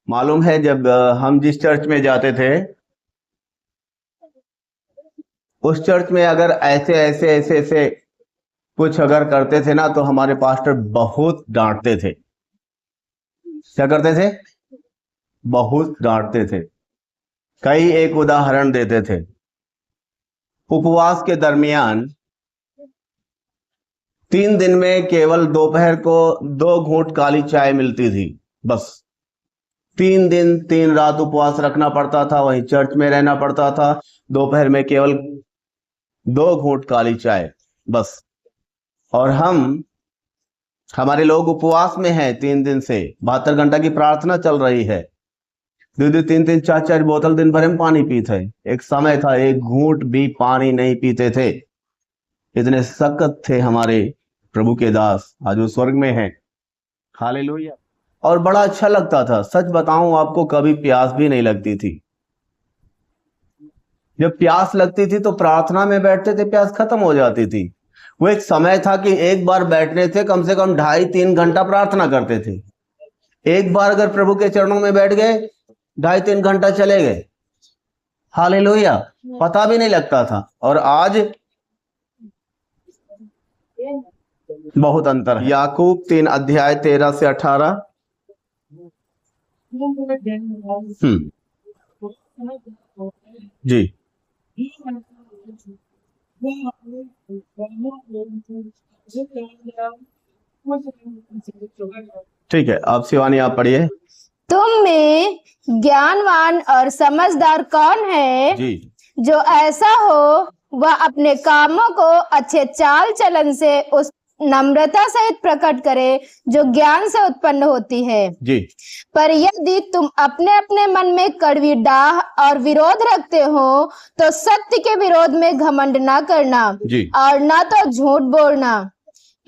मालूम है जब हम जिस चर्च में जाते थे उस चर्च में अगर ऐसे ऐसे ऐसे ऐसे कुछ अगर करते थे ना तो हमारे पास्टर बहुत डांटते थे। क्या करते थे? बहुत डांटते थे। कई एक उदाहरण देते थे। उपवास के दरमियान 3 दिन में केवल दोपहर को 2 घूंट काली चाय मिलती थी, बस। 3 दिन 3 रात उपवास रखना पड़ता था, वहीं चर्च में रहना पड़ता था। दोपहर में केवल 2 घूंट काली चाय, बस। और हमारे लोग उपवास में हैं 3 दिन से। 72 घंटा की प्रार्थना चल रही है। 2-2 3-3 4-4 बोतल दिन भर में पानी पीते थे। एक समय था एक घूंट भी पानी नहीं पीते थे। इतने सख्त थे हमारे प्रभु के दास, आज वो स्वर्ग में हैं। हालेलुया। और बड़ा अच्छा लगता था। सच बताऊं आपको, कभी प्यास भी नहीं लगती थी। जब प्यास लगती थी तो प्रार्थना में बैठते थे, प्यास खत्म हो जाती थी। वो एक समय था कि एक बार बैठने थे कम से कम 2.5-3 घंटा प्रार्थना करते थे। एक बार अगर प्रभु के चरणों में बैठ गए 2.5-3 घंटा चले गए। हालेलुया। पता भी नहीं लगता था। और आज बहुत अंतर है। याकूब 3 अध्याय 13 से 18। जी ठीक है, आप शिवानी आप पढ़िए। तुम में ज्ञानवान और समझदार कौन है जी जो ऐसा हो वह अपने कामों को अच्छे चाल चलन से उस नम्रता सहित प्रकट करे जो ज्ञान से उत्पन्न होती है। जी पर यदि तुम अपने अपने मन में कड़वी डाह और विरोध रखते हो तो सत्य के विरोध में घमंड ना करना जी और ना तो झूठ बोलना।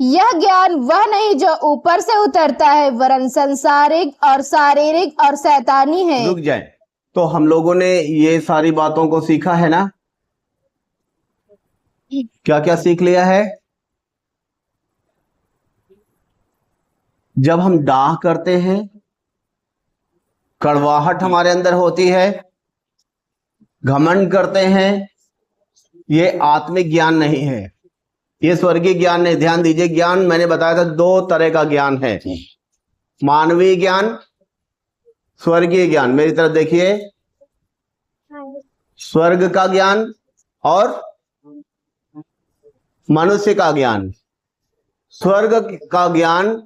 यह ज्ञान वह नहीं जो ऊपर से उतरता है, वरन संसारिक और शारीरिक और शैतानी है। रुक जाए। तो हम लोगों ने ये सारी बातों को सीखा है ना? क्या क्या सीख लिया है? जब हम डाह करते हैं, कड़वाहट हमारे अंदर होती है, घमंड करते हैं, ये आत्मिक ज्ञान नहीं है, ये स्वर्गीय ज्ञान नहीं। ध्यान दीजिए, ज्ञान मैंने बताया था 2 तरह का ज्ञान है, मानवीय ज्ञान, स्वर्गीय ज्ञान। मेरी तरफ देखिए, स्वर्ग का ज्ञान और मनुष्य का ज्ञान। स्वर्ग का ज्ञान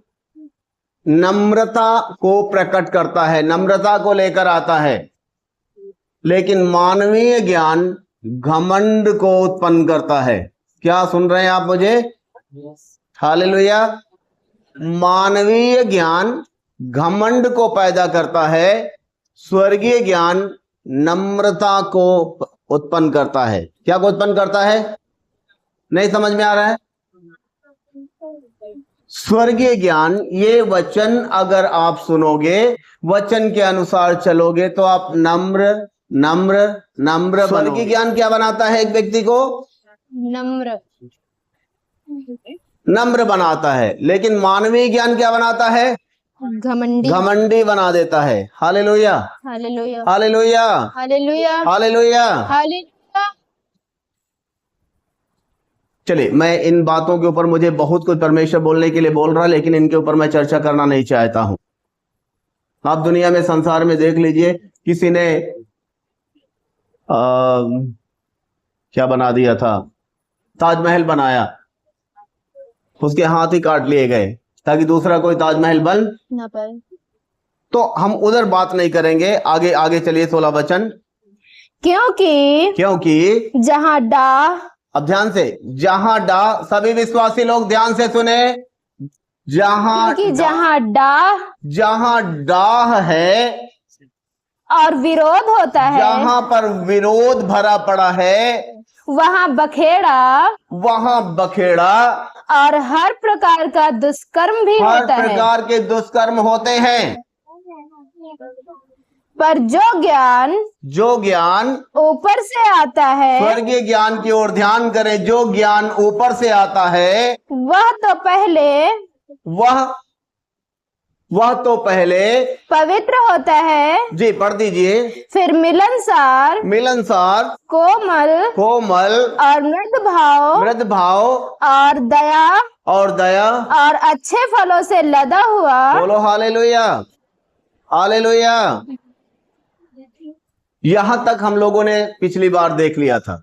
नम्रता को प्रकट करता है, नम्रता को लेकर आता है, लेकिन मानवीय ज्ञान घमंड को उत्पन्न करता है। क्या सुन रहे हैं आप मुझे? हालेलुया। मानवीय ज्ञान घमंड को पैदा करता है, स्वर्गीय ज्ञान नम्रता को उत्पन्न करता है। क्या को उत्पन्न करता है? नहीं समझ में आ रहा है? स्वर्गीय ज्ञान, ये वचन अगर आप सुनोगे, वचन के अनुसार चलोगे तो आप नम्र नम्र नम्र। स्वर्गीय ज्ञान क्या बनाता है? एक व्यक्ति को नम्र बनाता है, लेकिन मानवीय ज्ञान क्या बनाता है? घमंडी बना देता है। Hallelujah hallelujah hallelujah hallelujah hallelujah. Hallelujah. चलिए, मैं इन बातों के ऊपर, मुझे बहुत कुछ परमेश्वर बोलने के लिए बोल रहा है, लेकिन इनके ऊपर मैं चर्चा करना नहीं चाहता हूं। आप दुनिया में, संसार में देख लीजिए, किसी ने क्या बना दिया था, ताजमहल बनाया, उसके हाथ ही काट लिए गए ताकि दूसरा कोई ताजमहल बन ना पाए। तो हम उधर बात नहीं करेंगे। आगे आगे चलिए, 16 वचन। क्योंकि जहां डाह, अब ध्यान से, जहां डाह, सभी विश्वासी लोग ध्यान से सुने, जहां डाह है और विरोध होता है, जहां पर विरोध भरा पड़ा है, वहां बखेड़ा और हर प्रकार का दुष्कर्म भी होता है। हर प्रकार के दुष्कर्म होते हैं। पर जो ज्ञान ऊपर से आता है, स्वर्गीय ज्ञान की ओर ध्यान करें, जो ज्ञान ऊपर से आता है, वह तो पहले वह तो पहले पवित्र होता है, जी पढ़ दीजिए, फिर मिलनसार, मिलनसार, कोमल कोमल, और मृद भाव मृद भाव और दया और दया, और अच्छे फलों से लदा हुआ। बोलो हालेलुया, हालेलुया। यहां तक हम लोगों ने पिछली बार देख लिया था।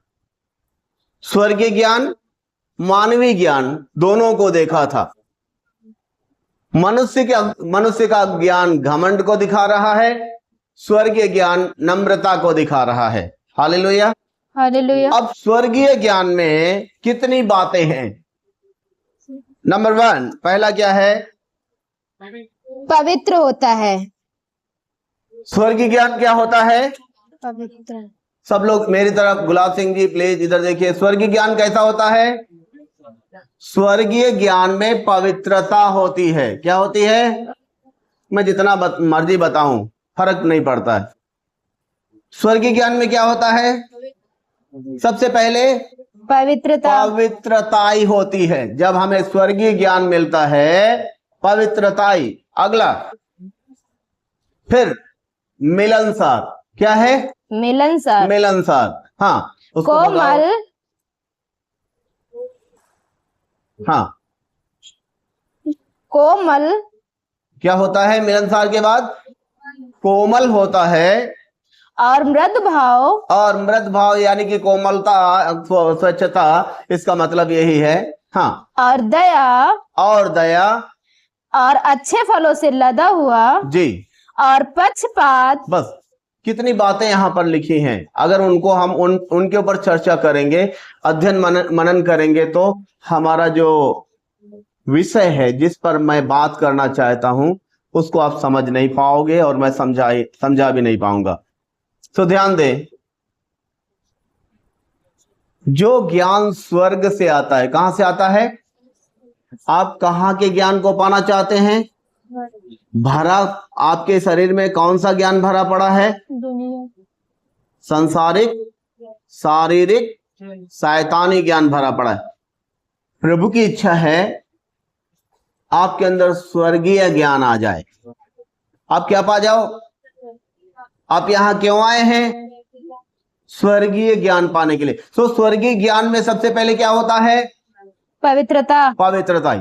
स्वर्गीय ज्ञान, मानवीय ज्ञान दोनों को देखा था। मनुष्य का ज्ञान घमंड को दिखा रहा है, स्वर्गीय ज्ञान नम्रता को दिखा रहा है। Hallelujah, hallelujah. अब स्वर्गीय ज्ञान में कितनी बातें हैं? नंबर 1 पहला क्या है? पवित्र होता है। स्वर्गीय ज्ञान क्या होता है? पवित्र। सब लोग मेरी तरफ, गुलाब सिंह जी प्लीज इधर देखिए। स्वर्गीय ज्ञान कैसा होता है? स्वर्गीय ज्ञान में पवित्रता होती है। क्या होती है? मैं जितना मर्जी बताऊं फर्क नहीं पड़ता है। स्वर्गीय ज्ञान में क्या होता है? सबसे पहले पवित्रता। पवित्रताई होती है। जब हमें स्वर्गीय ज्ञान मिलता है, पवित्रताई। अगला, फिर मिलनसार। क्या है? मिलनसार। मिलनसार, हाँ उसको कोमल। हाँ, कोमल क्या होता है मिलनसार के बाद? कोमल होता है। और मृद भाव। और मृद भाव यानी कि कोमलता, स्वच्छता, इसका मतलब यही है। हाँ, और दया। और दया। और अच्छे फलों से लदा हुआ। जी, और पक्षपात। बस कितनी बातें यहां पर लिखी हैं। अगर उनको हम उनके ऊपर चर्चा करेंगे, अध्ययन मनन करेंगे, तो हमारा जो विषय है जिस पर मैं बात करना चाहता हूं उसको आप समझ नहीं पाओगे और मैं समझा भी नहीं पाऊंगा। तो ध्यान दें, जो ज्ञान स्वर्ग से आता है, कहां से आता है? आप कहां के ज्ञान को पाना चाहते हैं? भरा आपके शरीर में कौन सा ज्ञान भरा पड़ा है? संसारिक, शारीरिक, शैतानी ज्ञान भरा पड़ा है। प्रभु की इच्छा है आपके अंदर स्वर्गीय ज्ञान आ जाए। आप क्या पा जाओ? आप यहां क्यों आए हैं? स्वर्गीय ज्ञान पाने के लिए। तो स्वर्गीय ज्ञान में सबसे पहले क्या होता है? पवित्रता। पवित्रता।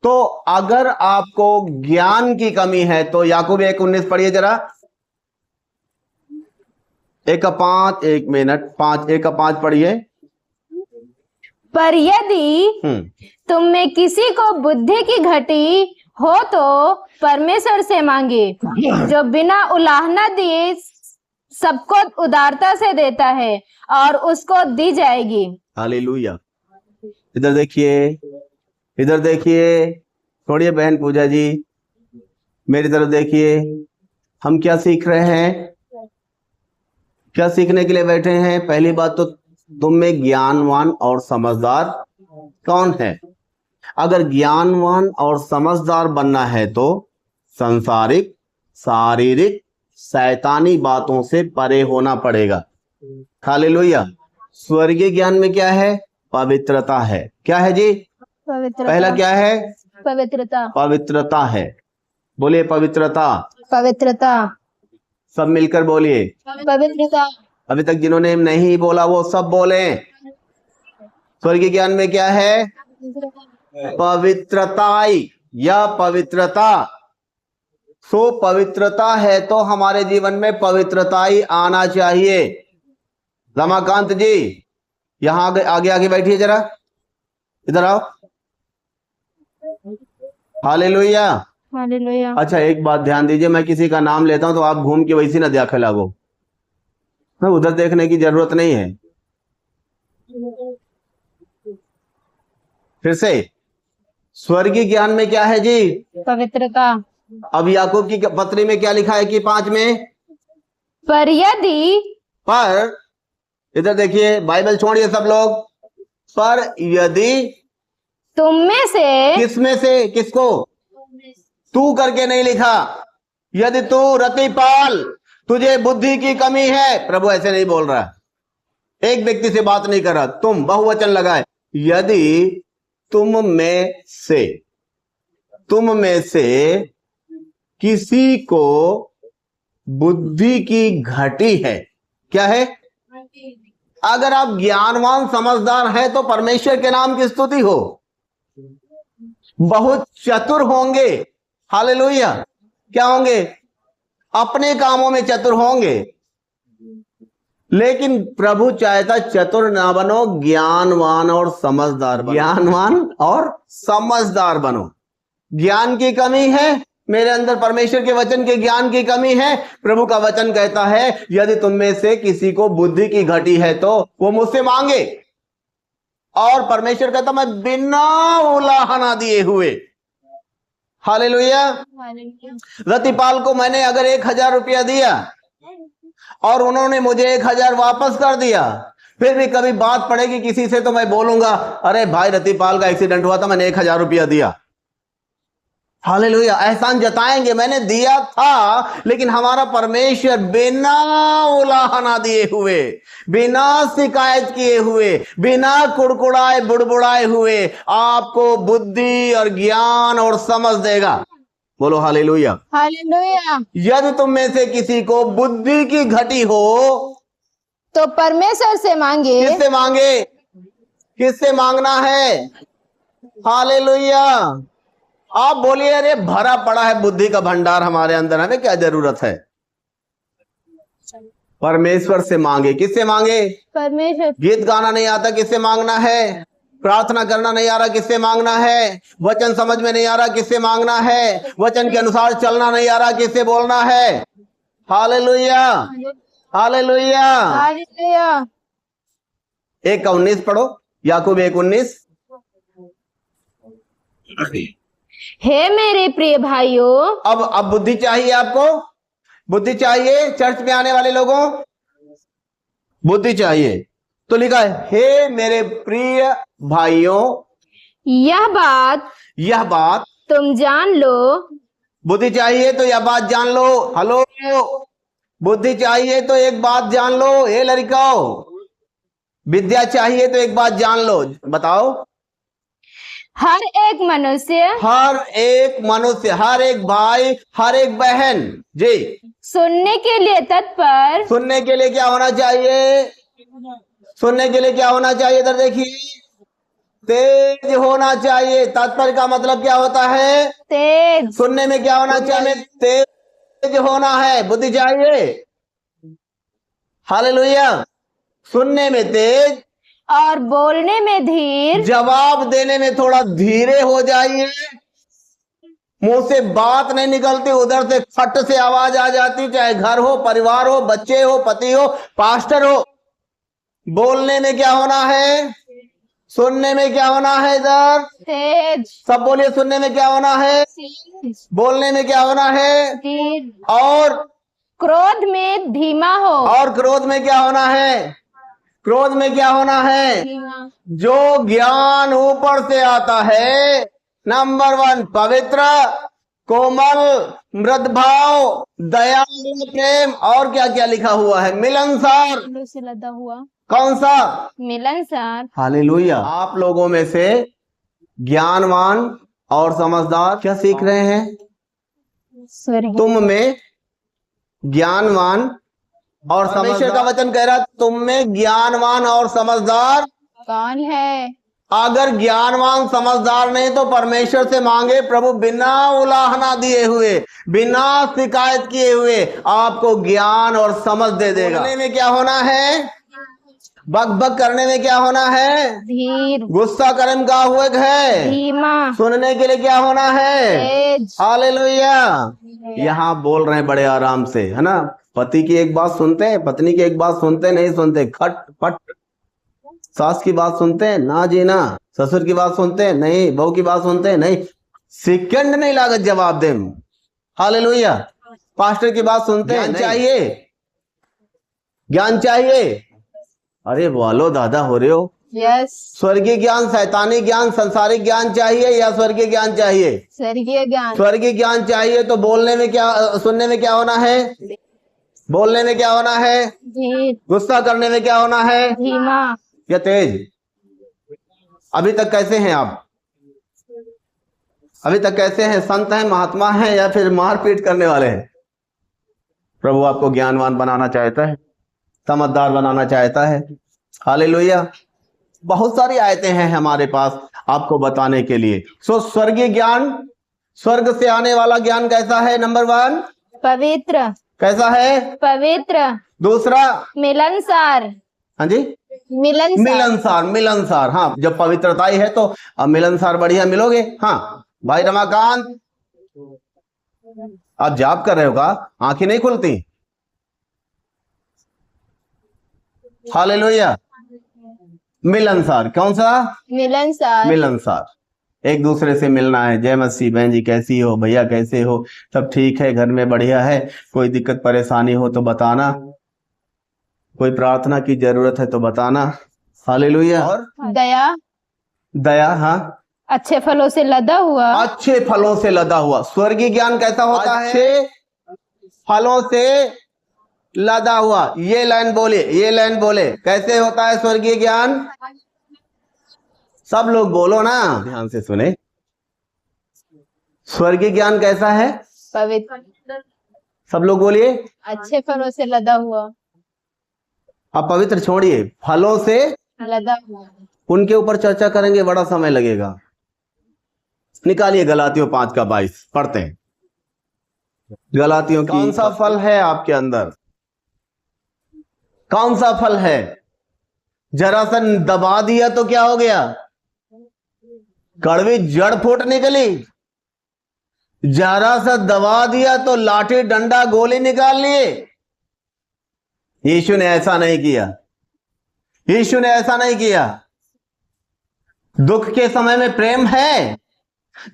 तो अगर आपको ज्ञान की कमी है तो याकूब 1:19 पढ़िए जरा। 1:5, 1 मिनट, 1:5 पढ़िए। पर यदि तुम में किसी को बुद्धि की घटी हो तो परमेश्वर से मांगे, जो बिना उलाहना दिए सबको उदारता से देता है और उसको दी जाएगी। हालेलुया। इधर देखिए, इधर देखिए, छोड़िए बहन पूजा जी, मेरी तरफ देखिए। हम क्या सीख रहे हैं? क्या सीखने के लिए बैठे हैं? पहली बात तो तुम में ज्ञानवान और समझदार कौन है? अगर ज्ञानवान और समझदार बनना है तो संसारिक, शारीरिक, शैतानी बातों से परे होना पड़ेगा। हालेलुया। स्वर्गीय ज्ञान में क्या है? पवित्रता है। क्या है जी? पवित्रता। पहला क्या है? पवित्रता। पवित्रता है। बोलिए पवित्रता। पवित्रता। सब मिलकर बोलिए पवित्रता। अभी तक जिन्होंने नहीं बोला वो सब बोले। स्वर्गीय ज्ञान में क्या है? पवित्रताई या पवित्रता। सो पवित्रता है तो हमारे जीवन में पवित्रताई आना चाहिए। रमाकांत जी यहां आगे आगे बैठिए जरा, इधर आओ। हालेलुया। हालेलुया। अच्छा एक बात ध्यान दीजिए, मैं किसी का नाम लेता हूं तो आप घूम के वैसी ना देखा लागो, उधर देखने की जरूरत नहीं है। फिर से, स्वर्गीय ज्ञान में क्या है जी? पवित्रता। अब याकूब की पत्री में क्या लिखा है कि 5 में? पर यदि। पर इधर देखिए, बाइबल छोड़िए सब लोग। पर यदि तुम में से। किस में से? किसको? तू करके नहीं लिखा। यदि तू रतिपाल, तुझे बुद्धि की कमी है, प्रभु ऐसे नहीं बोल रहा, एक व्यक्ति से बात नहीं कर रहा, तुम बहुवचन लगाए। यदि तुम में से किसी को बुद्धि की घटी है, क्या है? अगर आप ज्ञानवान समझदार हैं तो परमेश्वर के नाम की स्तुति हो। बहुत चतुर होंगे, हालेलुया। क्या होंगे? अपने कामों में चतुर होंगे, लेकिन प्रभु चाहता चतुर ना बनो, ज्ञानवान और समझदार बनो। ज्ञानवान और समझदार बनो। ज्ञान की कमी है मेरे अंदर, परमेश्वर के वचन के ज्ञान की कमी है। प्रभु का वचन कहता है यदि तुम में से किसी को बुद्धि की घटी है तो वो मुझसे मांगे, और परमेश्वर कहता मैं बिना उलाहना दिए हुए, हालेलुया। रतिपाल को मैंने अगर 1000 रुपया दिया और उन्होंने मुझे 1000 वापस कर दिया, फिर भी कभी बात पड़ेगी किसी से तो मैं बोलूंगा अरे भाई रतिपाल का एक्सीडेंट हुआ था, मैंने 1000 रुपया दिया। हालेलुया। एहसान जताएंगे मैंने दिया था, लेकिन हमारा परमेश्वर बिना उलाहना दिए हुए, बिना शिकायत किए हुए, बिना कुड़कुड़ाए बुड़बुड़ाए हुए आपको बुद्धि और ज्ञान और समझ देगा। बोलो हालेलुया। हालेलुया। यदि तुम में से किसी को बुद्धि की घटी हो तो परमेश्वर से मांगे। किससे मांगे? किससे मांगना है? हालेलुया। आप बोलिए अरे भरा पड़ा है बुद्धि का भंडार हमारे अंदर, हमें क्या जरूरत है? परमेश्वर से मांगे। किससे मांगे? परमेश्वर। गीत गाना नहीं आता, किससे मांगना है? प्रार्थना करना नहीं आ रहा, किससे मांगना है? वचन समझ में नहीं आ रहा, किससे मांगना है? वचन के अनुसार चलना नहीं आ रहा, किससे बोलना है? Hallelujah, hallelujah. हालेलुया। 1:19 पढ़ो, याकूब 1:19। हे मेरे प्रिय भाइयों। अब बुद्धि चाहिए आपको, बुद्धि चाहिए। चर्च में आने वाले लोगों बुद्धि चाहिए, तो लिखा है हे मेरे प्रिय भाइयों, यह बात तुम जान लो। बुद्धि चाहिए तो यह बात जान लो। हेलो, बुद्धि चाहिए तो एक बात जान लो। हे लड़काओ, विद्या चाहिए तो एक बात जान लो। बताओ। हर एक मनुष्य, हर एक भाई, हर एक बहन जी सुनने के लिए तत्पर। सुनने के लिए क्या होना चाहिए? सुनने के लिए क्या होना चाहिए? इधर देखिए, तेज होना चाहिए। तत्पर का मतलब क्या होता है? तेज। सुनने में क्या होना चाहिए? तेज होना है। बुद्धि चाहिए, हालेलुया। सुनने में तेज और बोलने में धीर। जवाब देने में थोड़ा धीरे हो जाइए। मुंह से बात नहीं निकलती, उधर से फट से आवाज आ जाती, चाहे घर हो, परिवार हो, बच्चे हो, पति हो, पास्टर हो। बोलने में क्या होना है? सुनने में क्या होना है? इधर तेज। सब बोलिए, सुनने में क्या होना है? बोलने में क्या होना है? धीर। और क्रोध में धीमा हो। और क्रोध में क्या होना है? क्रोध में क्या होना है? धीमा। जो ज्ञान ऊपर से आता है, नंबर 1 पवित्र, कोमल, मृदभाव, दयालु, प्रेम, और क्या क्या लिखा हुआ है? मिलनसार। से लदा हुआ। कौन सा? मिलनसार। हालेलुया। आप लोगों में से ज्ञानवान और समझदार क्या सीख रहे हैं? तुम में ज्ञानवान और परमेश्वर का वचन कह रहा तुम में ज्ञानवान और समझदार कौन है? अगर ज्ञानवान समझदार नहीं तो परमेश्वर से मांगे, प्रभु बिना उलाहना दिए हुए, बिना शिकायत किए हुए आपको ज्ञान और समझ दे देगा। बोलने में क्या होना है? बक बक करने में क्या होना है? धीर। गुस्सा कर्म का हुए है। धीमा। सुनने के लिए क्या होना है? तेज। हालेलुया। यहाँ बोल रहे हैं बड़े आराम से, है ना? पति की एक बात सुनते हैं, पत्नी की एक बात सुनते नहीं सुनते, खट पट। सास की बात सुनते हैं ना जी ना, ससुर की बात सुनते हैं नहीं, बहू की बात सुनते हैं नहीं, सेकंड नहीं लागत जवाब दे। हालेलुया। पास्टर की बात सुनते हैं। चाहिए ज्ञान चाहिए। अरे बोलो दादा हो रहे हो। यस। स्वर्गीय ज्ञान, शैतानी ज्ञान, संसारिक ज्ञान चाहिए या स्वर्गीय ज्ञान चाहिए? स्वर्गीय ज्ञान। स्वर्गीय ज्ञान चाहिए तो बोलने में क्या, सुनने में क्या होना है? बोलने में क्या होना है? धीर। गुस्सा करने में क्या होना है? धीमा। या तेज? अभी तक कैसे हैं आप? अभी तक कैसे हैं? संत हैं, महात्मा हैं, या फिर मारपीट करने वाले हैं? प्रभु आपको ज्ञानवान बनाना चाहता है, समझदार बनाना चाहता है। हालेलुया। बहुत सारी आयतें हैं हमारे पास आपको बताने के लिए। सो स्वर्गीय ज्ञान, स्वर्ग से आने वाला ज्ञान कैसा है? नंबर 1 पवित्र। कैसा है? पवित्र। दूसरा मिलनसार। हाँ जी, मिलनसार। मिलनसार। हाँ, जब पवित्रता ही है तो अब मिलनसार बढ़िया मिलोगे। हाँ भाई रमाकांत, आप जाप कर रहे हो का? आंखें नहीं खुलती? हालेलुया। मिलनसार। कौन सा? मिलनसार। मिलनसार। एक दूसरे से मिलना है। जय मसीह। बहन जी कैसी हो? भैया कैसे हो? सब ठीक है? घर में बढ़िया है? कोई दिक्कत परेशानी हो तो बताना, कोई प्रार्थना की जरूरत है तो बताना। हालेलुया। और दया। दया। हाँ, अच्छे फलों से लदा हुआ। अच्छे फलों से लदा हुआ। स्वर्गीय ज्ञान कैसा होता है? अच्छे फलों से लदा हुआ। ये लाइन बोले, ये लाइन बोले। कैसे होता है स्वर्गीय ज्ञान? सब लोग बोलो ना, ध्यान से सुने। स्वर्गीय ज्ञान कैसा है? पवित्र। सब लोग बोलिए। अच्छे फलों से लदा हुआ। अब पवित्र छोड़िए, फलों से लदा हुआ। उनके ऊपर चर्चा करेंगे, बड़ा समय लगेगा। निकालिए गलातियों 5:22 पढ़ते हैं। गलातियों की कौन सा फल है आपके अंदर? कौन सा फल है? जरा सा दबा दिया तो क्या हो गया? कड़वी जड़ फूट निकली। जरा सा दबा दिया तो लाठी डंडा गोली निकाल लिए। यीशु ने ऐसा नहीं किया। यीशु ने ऐसा नहीं किया। दुख के समय में प्रेम है।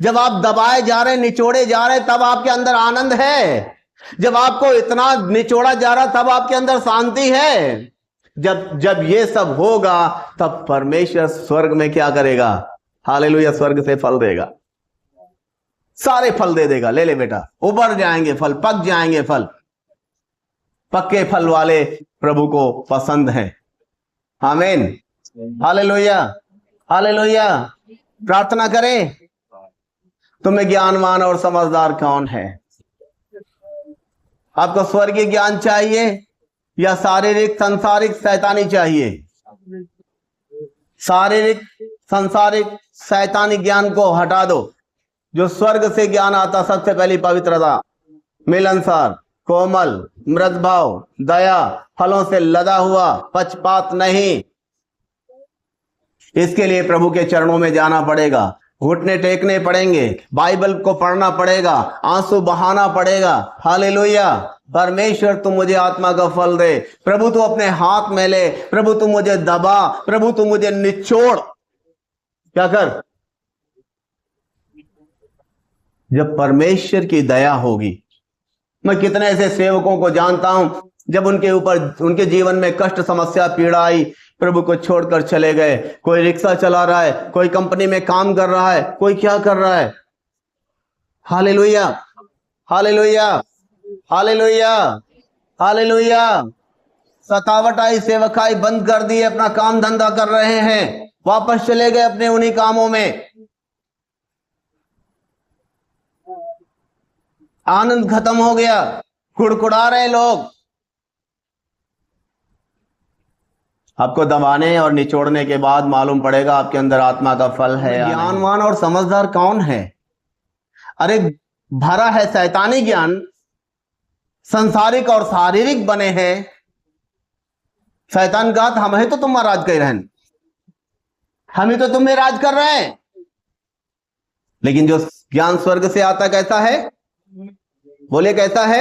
जब आप दबाए जा रहे, निचोड़े जा रहे, तब आपके अंदर आनंद है। जब आपको इतना निचोड़ा जा रहा, तब आपके अंदर शांति है। जब ये सब होगा, तब परमेश्वर स्वर्ग में क्या करेगा? हालेलुया। स्वर्ग से फल देगा, सारे फल दे देगा। ले ले बेटा, उबर जाएंगे फल, पक जाएंगे फल। पक्के फल वाले प्रभु को पसंद है। आमीन। हालेलुया। हालेलुया। प्रार्थना करें। तुम्हें ज्ञानवान और समझदार कौन है? आपको स्वर्गीय ज्ञान चाहिए या शारीरिक संसारिक शैतानी चाहिए? शारीरिक संसारिक शैतानी ज्ञान को हटा दो। जो स्वर्ग से ज्ञान आता, सबसे पहली पवित्रता, मिलनसार, कोमल, मृदभाव, दया, फलों से लदा हुआ, पक्षपात नहीं। इसके लिए प्रभु के चरणों में जाना पड़ेगा, घुटने टेकने पड़ेंगे, बाइबल को पढ़ना पड़ेगा, आंसू बहाना पड़ेगा। हालेलुया। परमेश्वर तू मुझे आत्मा का फल दे। प्रभु तू अपने हाथ में ले। प्रभु तू मुझे दबा। प्रभु तू मुझे निचोड़। क्या कर? जब परमेश्वर की दया होगी। मैं कितने ऐसे सेवकों को जानता हूं, जब उनके ऊपर, उनके जीवन में कष्ट, समस्या, पीड़ा आई, प्रभु को छोड़कर चले गए। कोई रिक्शा चला रहा है, कोई कंपनी में काम कर रहा है, कोई क्या कर रहा है। हालेलुया। हालेलुया। हालेलुया। हालेलुया। सतावट आई, सेवकाई बंद कर दी, अपना काम धंधा कर रहे हैं, वापस चले गए अपने उन्हीं कामों में। आनंद खत्म हो गया, कुड़कुड़ा रहे लोग। आपको दबाने और निचोड़ने के बाद मालूम पड़ेगा आपके अंदर आत्मा का फल है। ज्ञानवान और समझदार कौन है? अरे भरा है शैतानी ज्ञान, संसारिक और शारीरिक बने हैं। शैतान का हम है तो तुम राज कर रहे हैं, हम ही तो तुम में राज कर रहे हैं। लेकिन जो ज्ञान स्वर्ग से आता कैसा है? बोले कैसा है?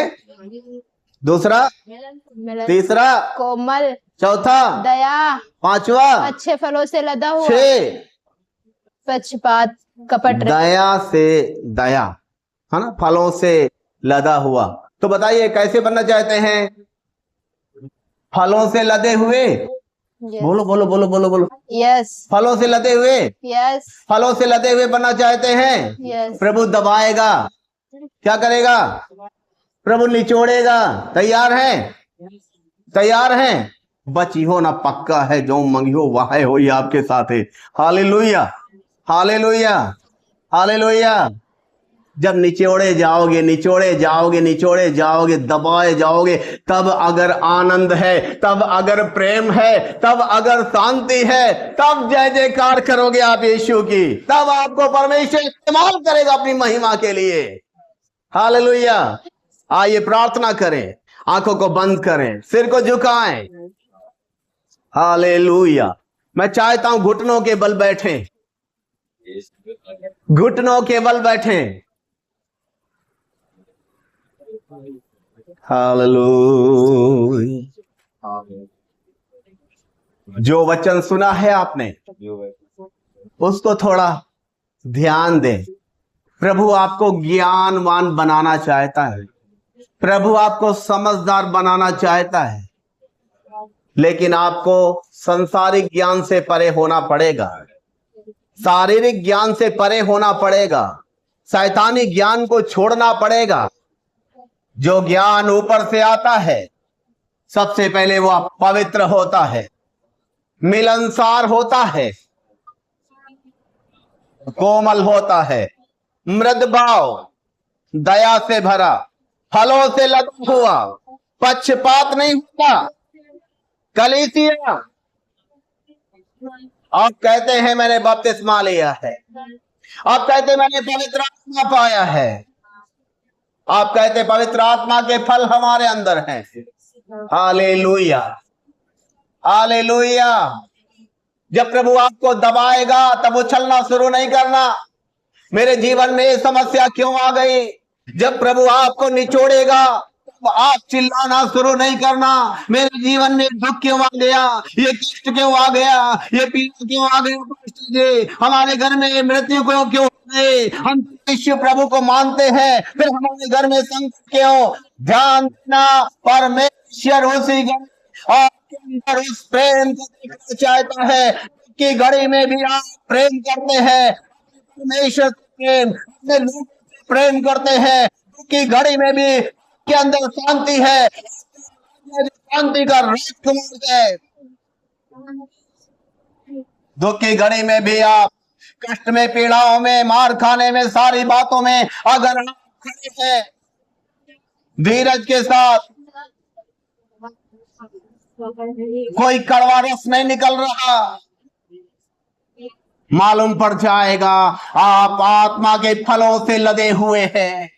दूसरा, तीसरा कोमल, चौथा दया, पांचवा अच्छे फलों से लदा हुआ, 6 पक्षपात कपट। दया से, दया है ना, फलों से लदा हुआ। तो बताइए कैसे बनना चाहते हैं? फलों से लदे हुए। बोलो बोलो बोलो बोलो बोलो। यस। फलों से लदे हुए। यस। फलों से लदे हुए बनना चाहते हैं। यस। प्रभु दबाएगा, क्या करेगा? प्रभु निचोड़ेगा। तैयार हैं? तैयार हैं? बची हो ना पक्का है, जो मंगियो वाह हो आपके साथ है। हालेलुया। हालेलुया। हालेलुया। जब निचोड़े जाओगे, निचोड़े जाओगे, निचोड़े जाओगे, दबाए जाओगे, तब अगर आनंद है, तब अगर प्रेम है, तब अगर शांति है, तब जय जयकार करोगे आप यीशु की, तब आपको परमेश्वर इस्तेमाल करेगा अपनी महिमा के लिए। हालेलुया। आइए प्रार्थना करें, आंखों को बंद करें, सिर को झुकाएं। हालेलुया। मैं चाहता हूं घुटनों के बल बैठें, घुटनों के बल बैठें। हालेलुया। जो वचन सुना है आपने, उसको थोड़ा ध्यान दें। प्रभु आपको ज्ञानवान बनाना चाहता है, प्रभु आपको समझदार बनाना चाहता है, लेकिन आपको संसारिक ज्ञान से परे होना पड़ेगा, शारीरिक ज्ञान से परे होना पड़ेगा, शैतानी ज्ञान को छोड़ना पड़ेगा। जो ज्ञान ऊपर से आता है, सबसे पहले वह पवित्र होता है, मिलनसार होता है, कोमल होता है, मृद भाव, दया से भरा, फलों से लदा हुआ, पक्षपात नहीं होता। कलीसिया, आप कहते हैं मैंने बपतिस्मा लिया है, आप कहते मैंने पवित्र आत्मा पाया है, आप कहते पवित्र आत्मा के फल हमारे अंदर हैं। Hallelujah, hallelujah. जब प्रभु आपको दबाएगा तब उछलना शुरू नहीं करना, मेरे जीवन में ये समस्या क्यों आ गई। जब प्रभु आपको निचोड़ेगा तब आप चिल्लाना शुरू नहीं करना, मेरे जीवन में दुख क्यों आ गया, ये कष्ट क्यों आ गया, ये पीड़ा क्यों आ गया, पास्टर जी हमारे घर में मृत्यु क्यों हो गई, हम यीशु प्रभु को मानते हैं फिर हमारे घर में संकट क्यों। ध्यान देना, परमेश्वर उसी आपके अंदर उस प्रेम को देखना चाहता है कि घड़ी में भी आप प्रेम करते हैं, परमेश्वर प्रेम, अपने लोग प्रेम करते हैं, कि घड़ी में भी के अंदर शांति है, शांति का राजकुमार है। दुख की घड़ी में भी आप, कष्ट में, पीड़ाओं में, मार खाने में, सारी बातों में अगर आप खड़े हैं धीरज के साथ, कोई कड़वा रस नहीं निकल रहा, मालूम पड़ जाएगा आप आत्मा के फलों से लदे हुए हैं।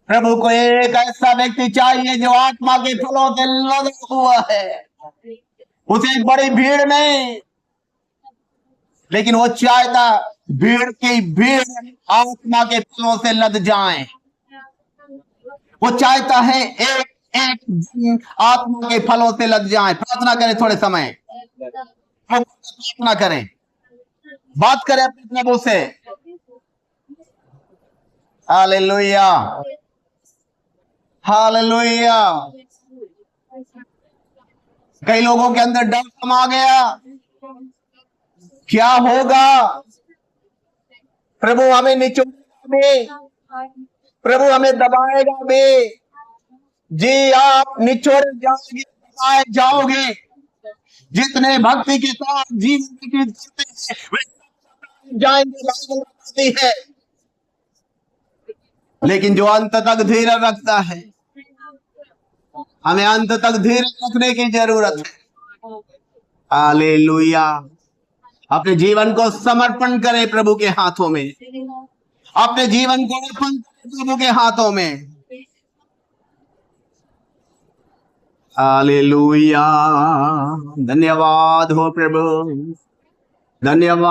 प्रभु को एक ऐसा व्यक्ति चाहिए जो आत्मा के फलों से लदा हुआ है, उसे एक बड़ी भीड़ नहीं, लेकिन वो चाहता भीड़ की भीड़ आत्मा के फलों से लद जाए। वो चाहता है एक एक आत्मा के फलों से लद जाए। प्रार्थना करें, थोड़े समय प्रार्थना करें, बात करें अपने प्रभु से। Hallelujah, hallelujah. कई लोगों के अंदर डर समा गया, क्या होगा, प्रभु हमें निचोड़ेगा भी, प्रभु हमें दबाएगा भी। जी आप निचोड़े जाओगे, दबाए जाओगे। जितने भक्ति के साथ जीवन करते हैं जाएंगे, बाइबल बताती है, लेकिन जो अंत तक धीरज रखता है, हमें अंत तक धीरज रखने की जरूरत है। हालेलुया। अपने जीवन को समर्पण करें प्रभु के हाथों में, अपने जीवन को अर्पण करें प्रभु के हाथों में। हालेलुया। धन्यवाद हो प्रभु, धन्यवाद।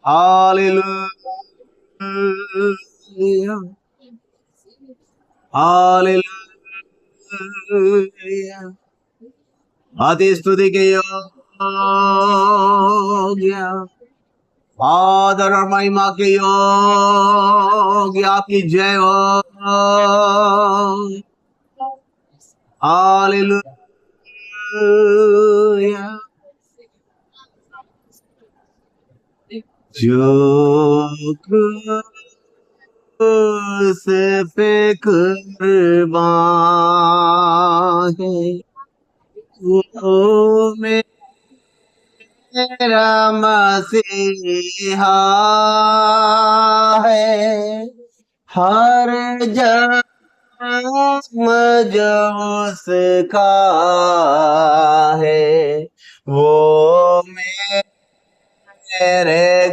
Hallelujah, hallelujah. अति स्तुति के योग्य, आदर और महिमा के योग्य आपकी जय हो। हालेलुया। जो क्रूस पे कुर्बान है, वो मेरे मेरा मसीहा है, हर जन्म जो उसका है, वो मेरे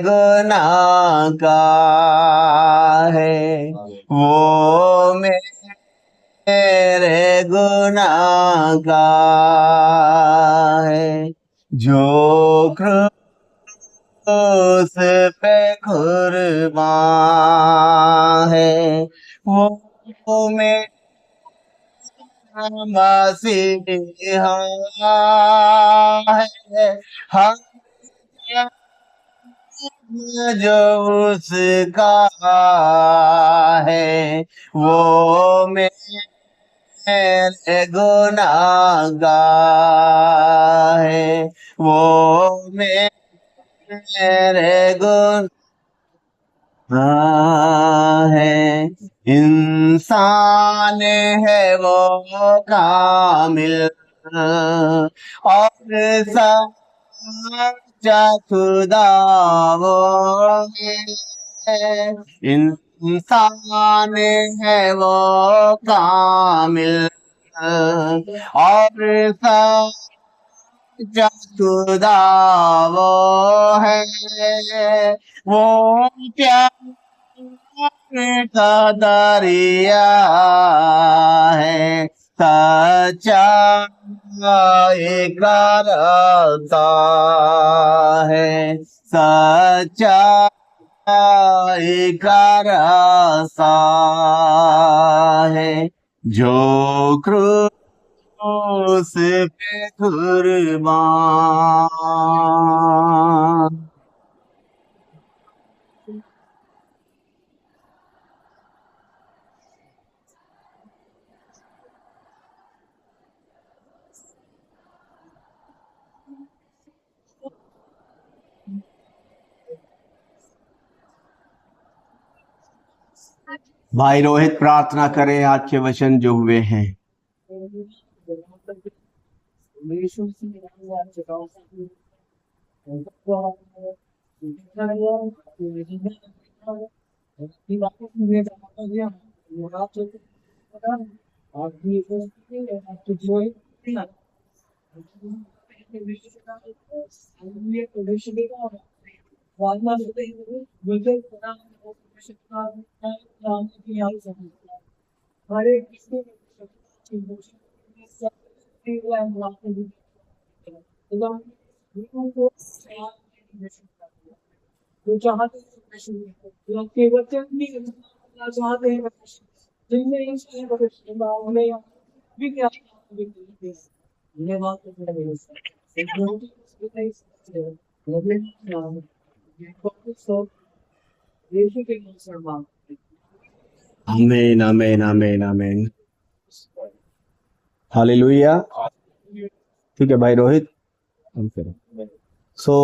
गुनाह का है, वो मेरे गुनाह का है, जो क्रूस पे कुर्बान है, वो मेरा मसीहा है, हर जो उसका है, वो मेरे गुनाहगार है, वो मेरे गुनाह है। इंसान है वो कामिल और सच्चा खुदा वो है। इंसान है वो कामिल और सच्चा खुदा वो है, वो प्यार का दरिया है, सच्चा एक रास्ता है, सच्चा एक रास्ता है, जो क्रूस पे कुर्बान। भाई रोहित प्रार्थना करें आज के वचन जो हुए हैं। आमीन आमीन आमीन आमीन, हालेलुया। ठीक है भाई रोहित, सो